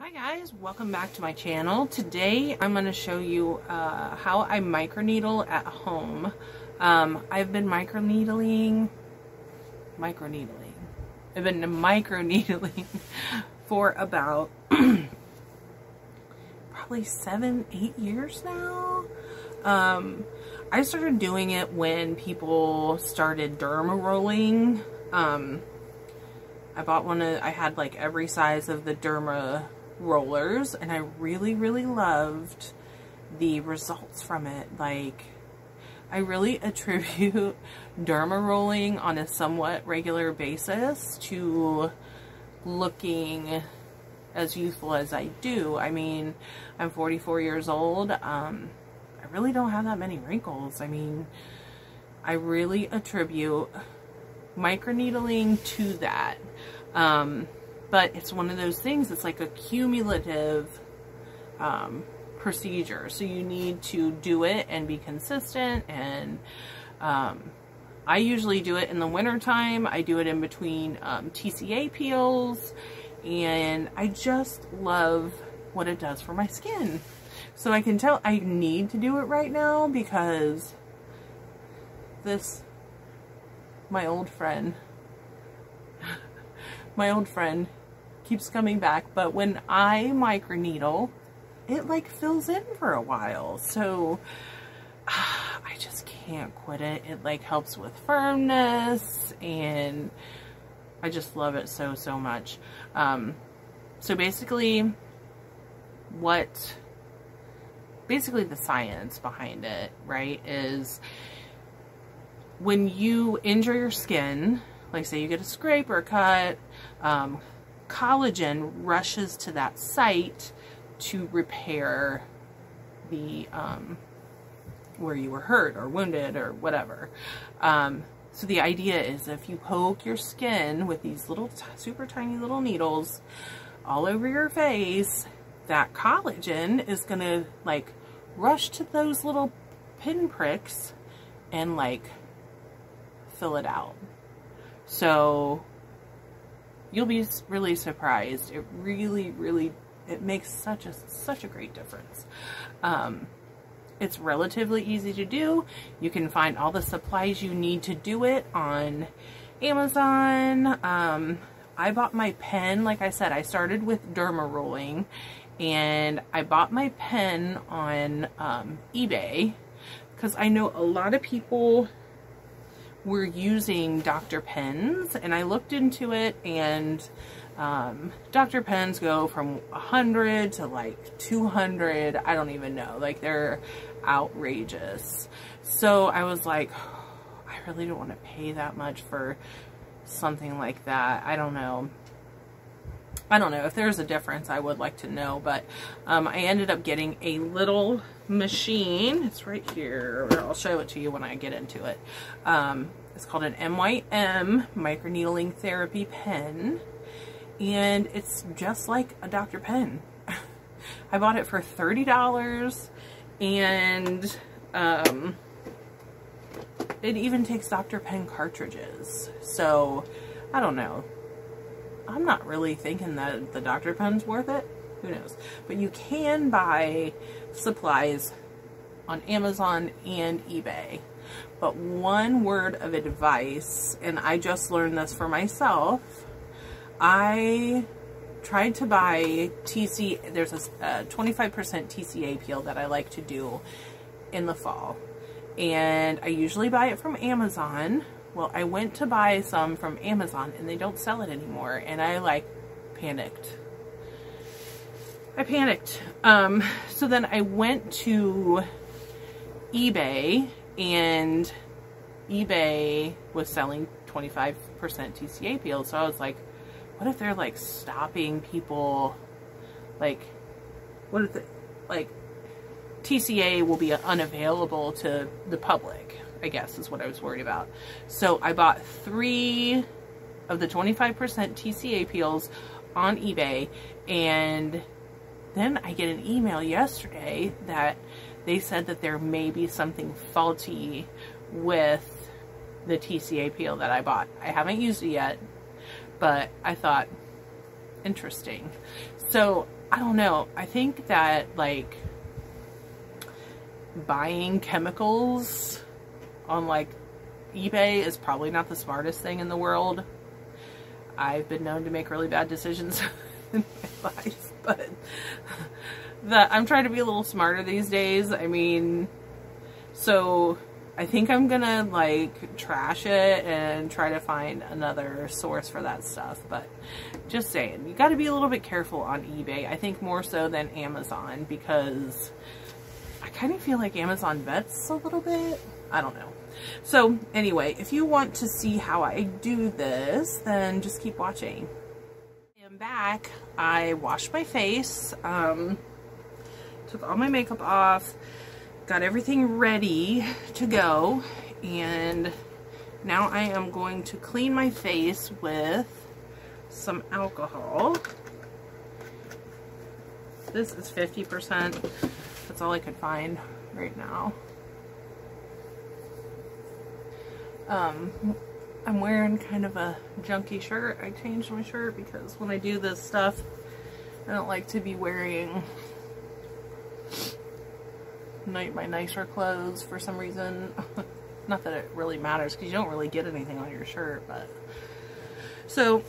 Hi guys, welcome back to my channel. Today I'm going to show you how I microneedle at home. I've been microneedling for about probably 7-8 years now. I started doing it when people started derma rolling. I bought I had like every size of the derma rollers, and I really loved the results from it. Like, I really attribute derma rolling on a somewhat regular basis to looking as youthful as I do. I mean, I'm 44 years old. I really don't have that many wrinkles. I mean, I really attribute microneedling to that. But it's one of those things, it's like a cumulative procedure. So you need to do it and be consistent. And I usually do it in the winter time. I do it in between TCA peels, and I just love what it does for my skin. So I can tell I need to do it right now because my old friend keeps coming back, but when I microneedle, it like fills in for a while. So I just can't quit it. It like helps with firmness, and I just love it so much. So basically the science behind it, right, is when you injure your skin, like say you get a scrape or a cut, collagen rushes to that site to repair the where you were hurt or wounded or whatever. So the idea is if you poke your skin with these little super tiny little needles all over your face, that collagen is gonna like rush to those little pinpricks and like fill it out. So you'll be really surprised. It really it makes such a great difference. It's relatively easy to do. You can find all the supplies you need to do it on Amazon. I bought my pen, like I said, I started with derma rolling, and I bought my pen on eBay because I know a lot of people were using Dr. Pens, and I looked into it, and Dr. Pens go from 100 to like 200. I don't even know, like they're outrageous. So I was like, I really don't want to pay that much for something like that. I don't know if there's a difference. I would like to know, but I ended up getting a little machine. It's right here. I'll show it to you when I get into it. It's called an MYM microneedling therapy pen, and it's just like a Dr. Pen. I bought it for $30, and it even takes Dr. Pen cartridges. So I don't know. I'm not really thinking that the Dr. Pen's worth it. Who knows? But you can buy supplies on Amazon and eBay. But one word of advice, and I just learned this for myself, I tried to buy there's a 25% TCA peel that I like to do in the fall. And I usually buy it from Amazon. Well, I went to buy some from Amazon, and they don't sell it anymore, and I like panicked. So then I went to eBay, and eBay was selling 25% TCA peels. So I was like, what if they're like stopping people? Like, what if like TCA will be unavailable to the public, I guess is what I was worried about. So I bought 3 of the 25% TCA peels on eBay, and then I get an email yesterday that they said that there may be something faulty with the TCA peel that I bought. I haven't used it yet, but I thought, interesting. So I don't know. I think that like buying chemicals on like eBay is probably not the smartest thing in the world. I've been known to make really bad decisions in my life, but I'm trying to be a little smarter these days. I mean, so I think I'm gonna like trash it and try to find another source for that stuff. But just saying, you got to be a little bit careful on eBay. I think more so than Amazon, because I kind of feel like Amazon vets a little bit. I don't know. So anyway, if you want to see how I do this, then just keep watching. I am back. I washed my face, took all my makeup off, got everything ready to go, and now I am going to clean my face with some alcohol. This is 50%. That's all I could find right now. I'm wearing kind of a junky shirt. I changed my shirt because when I do this stuff, I don't like to be wearing my nicer clothes for some reason. Not that it really matters because you don't really get anything on your shirt, but so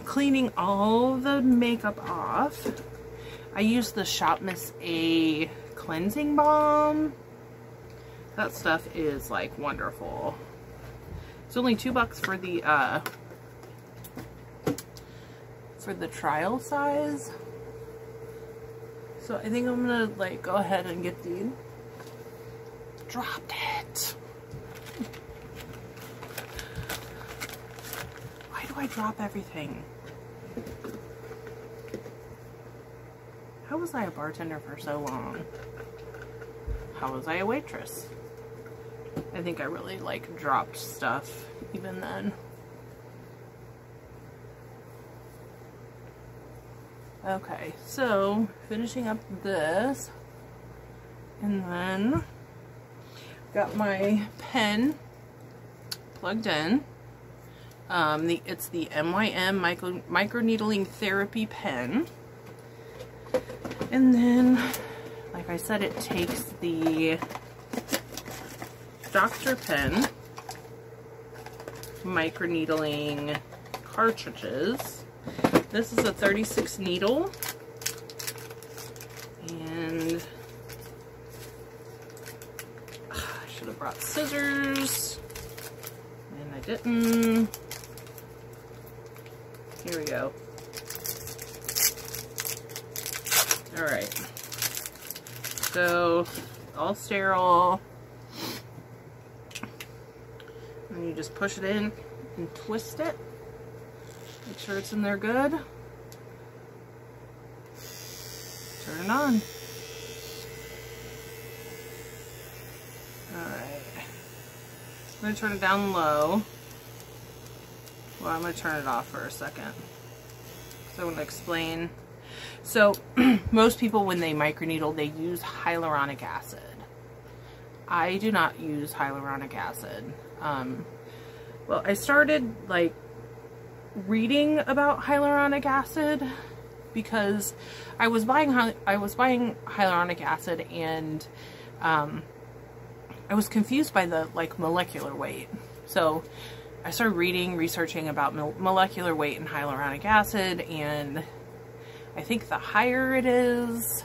cleaning all the makeup off, I use the Shop Miss A cleansing balm. That stuff is like wonderful. It's only $2 for the trial size. So I think I'm gonna like go ahead and get the, dropped it. Why do I drop everything? How was I a bartender for so long? How was I a waitress? I think I really like dropped stuff even then. Okay, so finishing up this, and then got my pen plugged in. It's the MYM microneedling therapy pen, and then, like I said, it takes the Dr. Pen microneedling cartridges. This is a 36 needle, and I should have brought scissors, and I didn't. Here we go. Alright, so all sterile. And you just push it in and twist it. Make sure it's in there good. Turn it on. Alright. I'm going to turn it down low. Well, I'm going to turn it off for a second. So I want to explain. So, most people when they microneedle, they use hyaluronic acid. I do not use hyaluronic acid. Well, I started like reading about hyaluronic acid because I was buying hyaluronic acid, and I was confused by the like molecular weight. So I started researching about molecular weight and hyaluronic acid, and I think the higher it is,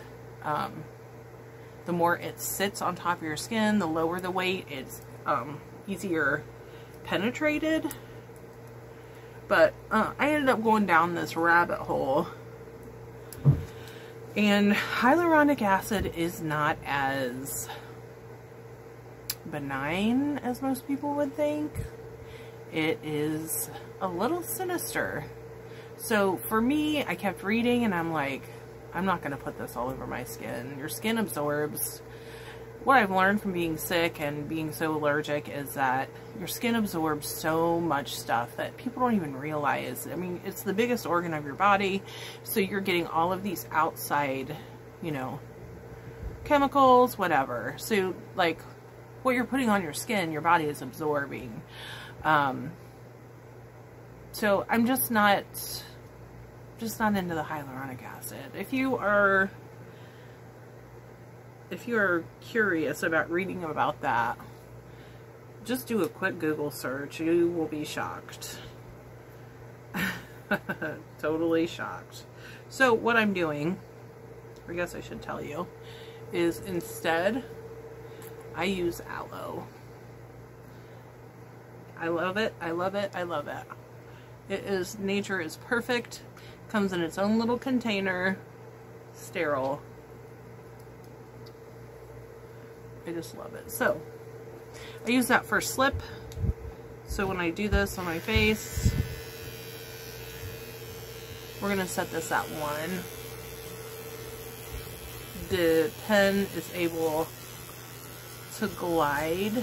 the more it sits on top of your skin. The lower the weight, it's easier penetrated. But I ended up going down this rabbit hole, and hyaluronic acid is not as benign as most people would think. It is a little sinister. So for me, I kept reading, and I'm like, I'm not going to put this all over my skin. Your skin absorbs. What I've learned from being sick and being so allergic is that your skin absorbs so much stuff that people don't even realize. I mean, it's the biggest organ of your body, so you're getting all of these outside, you know, chemicals, whatever. So, like, what you're putting on your skin, your body is absorbing. So I'm just not just not into the hyaluronic acid. If you are curious about reading about that, just do a quick Google search. You will be shocked. Totally shocked. So what I'm doing, I guess I should tell you, is instead I use aloe. I love it. I love it. I love it. It is, nature is perfect. Comes in its own little container, sterile. I just love it. So I use that for slip. So when I do this on my face, we're going to set this at 1. The pen is able to glide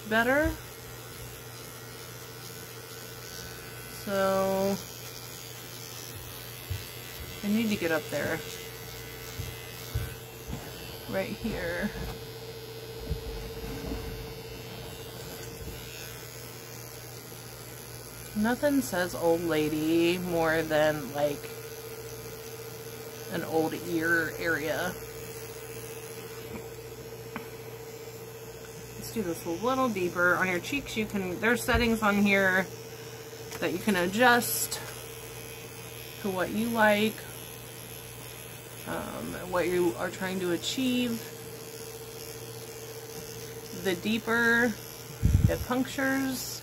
better. So I need to get up there. Right here. Nothing says old lady more than like an old ear area. Let's do this a little deeper. On your cheeks, you can, there's settings on here that you can adjust to what you like, what you are trying to achieve. The deeper it punctures,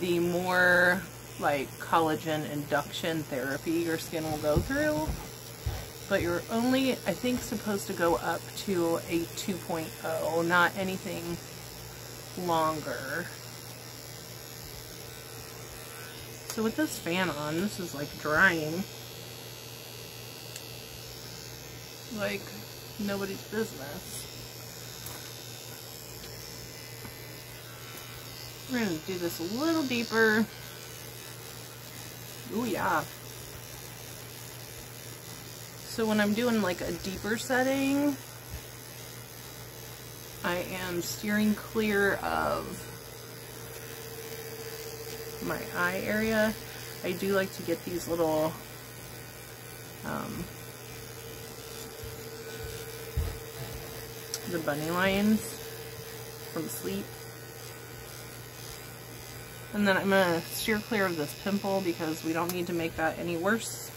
the more like collagen induction therapy your skin will go through. But you're only, I think, supposed to go up to a 2.0, not anything longer. So with this fan on, this is like drying like nobody's business. We're going to do this a little deeper. Ooh, yeah. So when I'm doing like a deeper setting, I am steering clear of my eye area. I do like to get these little the bunny lines from sleep. And then I'm going to steer clear of this pimple because we don't need to make that any worse.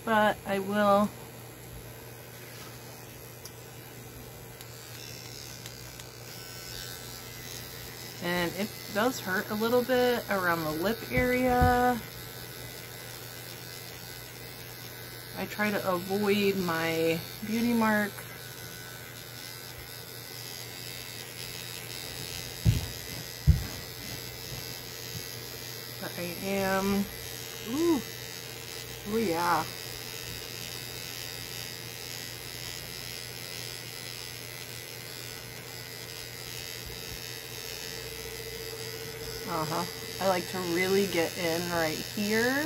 But I will and it does hurt a little bit around the lip area. I try to avoid my beauty mark. But I am, ooh, oh yeah. I like to really get in right here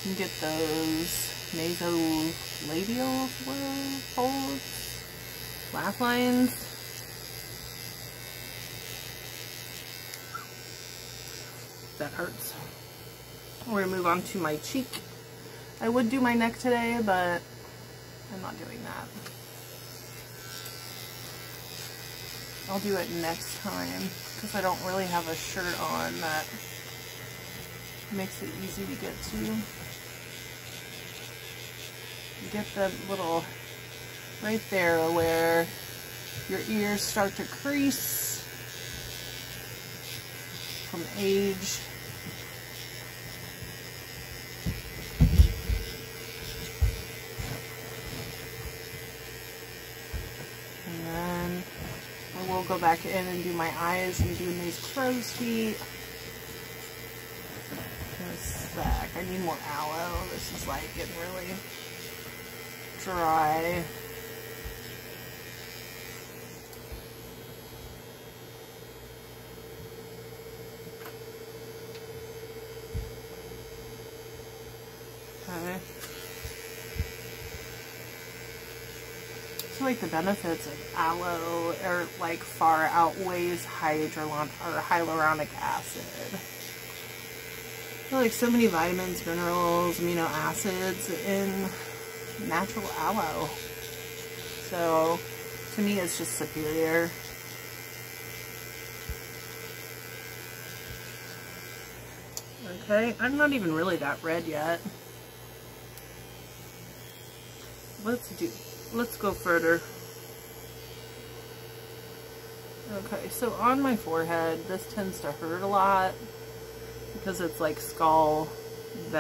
and get those nasolabial folds, laugh lines. That hurts. We're gonna move on to my cheek. I would do my neck today, but I'm not doing that. I'll do it next time because I don't really have a shirt on that makes it easy to get to. Get the little right there where your ears start to crease from age. We'll go back in and do my eyes and do these crow's feet. In a sec. I need more aloe. This is like getting really dry. Okay. So feel like the benefits of aloe are like far outweighs hyaluronic acid. I feel like so many vitamins, minerals, amino acids in natural aloe. So to me, it's just superior. Okay, I'm not even really that red yet. Let's go further. Okay, so on my forehead, this tends to hurt a lot because it's like skull and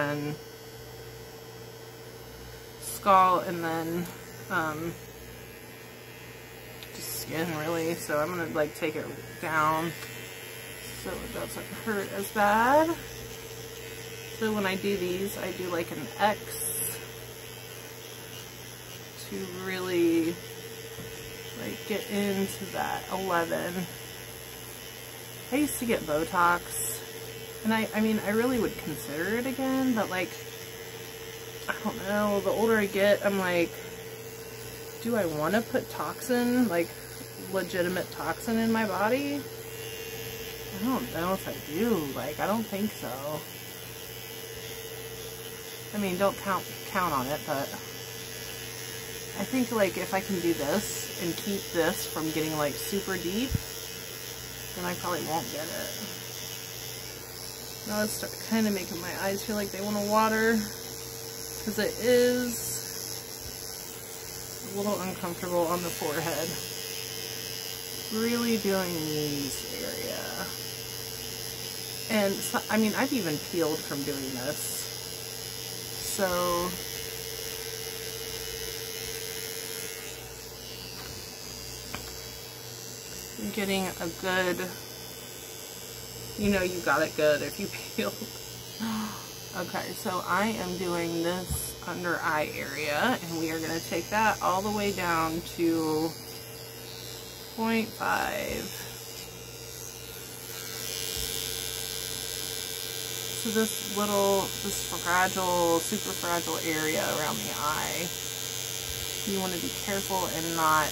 then just skin really. So I'm gonna like take it down so it doesn't hurt as bad. So when I do these, I do like an X to really like get into that 11. I used to get Botox, and I mean, I really would consider it again, but like, I don't know, the older I get, I'm like, do I want to put toxin, like legitimate toxin in my body? I don't know if I do. Like, I don't think so. I mean, don't count on it, but I think like if I can do this and keep this from getting like super deep, then I probably won't get it. Now let's start kind of making my eyes feel like they want to water, because it is a little uncomfortable on the forehead. Really doing these area. And so, I mean, I've even peeled from doing this. So you're getting a good, you know, you got it good if you peeled. Okay, so I am doing this under eye area, and we are going to take that all the way down to 0.5. So this fragile, super fragile area around the eye, you want to be careful and not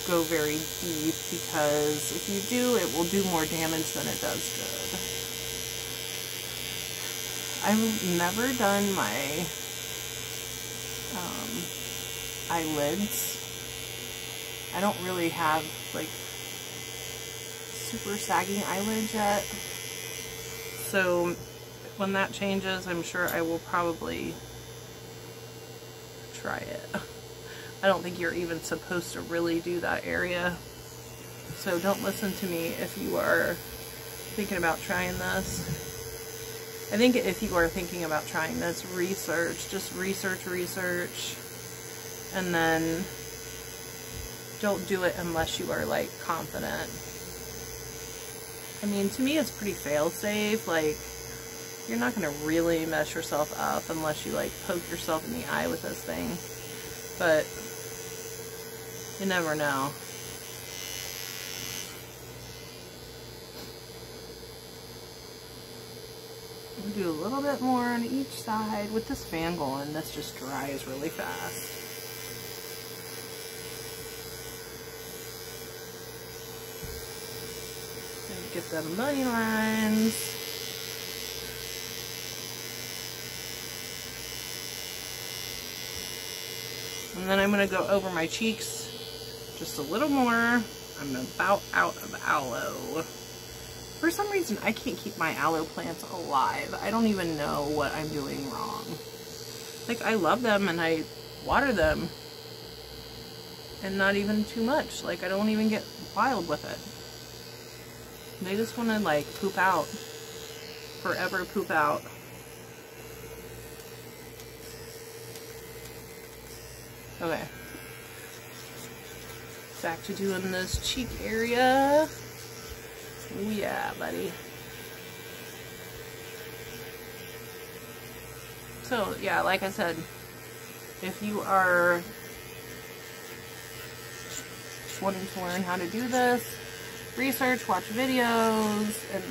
go very deep, because if you do, it will do more damage than it does good. I've never done my eyelids. I don't really have like super sagging eyelids yet. So when that changes, I'm sure I will probably try it. I don't think you're even supposed to really do that area. So don't listen to me if you are thinking about trying this. I think if you are thinking about trying this, just research, and then don't do it unless you are like confident. I mean, to me it's pretty fail-safe. Like, you're not going to really mess yourself up unless you like poke yourself in the eye with this thing. But you never know. We'll do a little bit more on each side. With this fan going, this just dries really fast. Get them money lines. And then I'm going to go over my cheeks just a little more. I'm about out of aloe. For some reason, I can't keep my aloe plants alive. I don't even know what I'm doing wrong. Like, I love them and I water them. And not even too much. Like, I don't even get wild with it. They just want to like poop out. Forever poop out. Okay. Back to doing this cheek area. Oh yeah, buddy. So yeah, like I said, if you are just wanting to learn how to do this, research, watch videos, and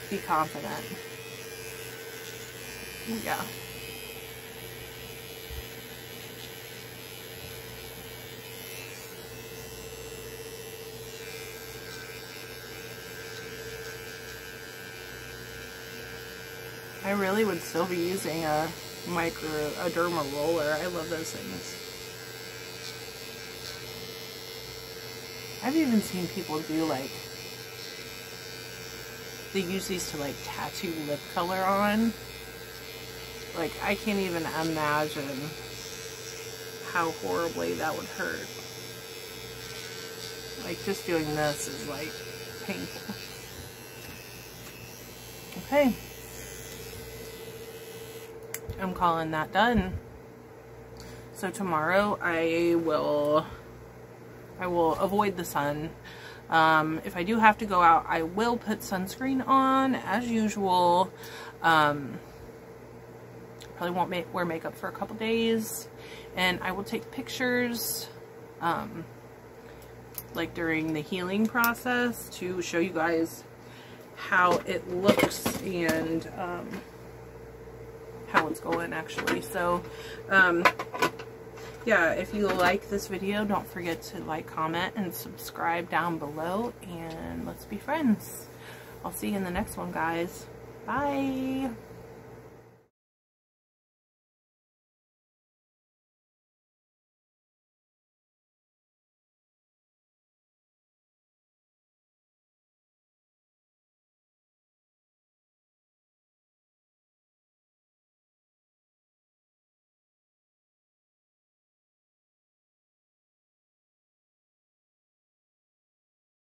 be confident. Yeah. I really would still be using a derma roller. I love those things. I've even seen people do like, they use these to like tattoo lip color on. Like, I can't even imagine how horribly that would hurt. Like, just doing this is like painful. Okay. I'm calling that done. So tomorrow I will avoid the sun. If I do have to go out, I will put sunscreen on as usual. Probably won't wear makeup for a couple days, and I will take pictures like during the healing process to show you guys how it looks and how it's going actually. So yeah, if you like this video, don't forget to like, comment, and subscribe down below, and let's be friends. I'll see you in the next one, guys. Bye.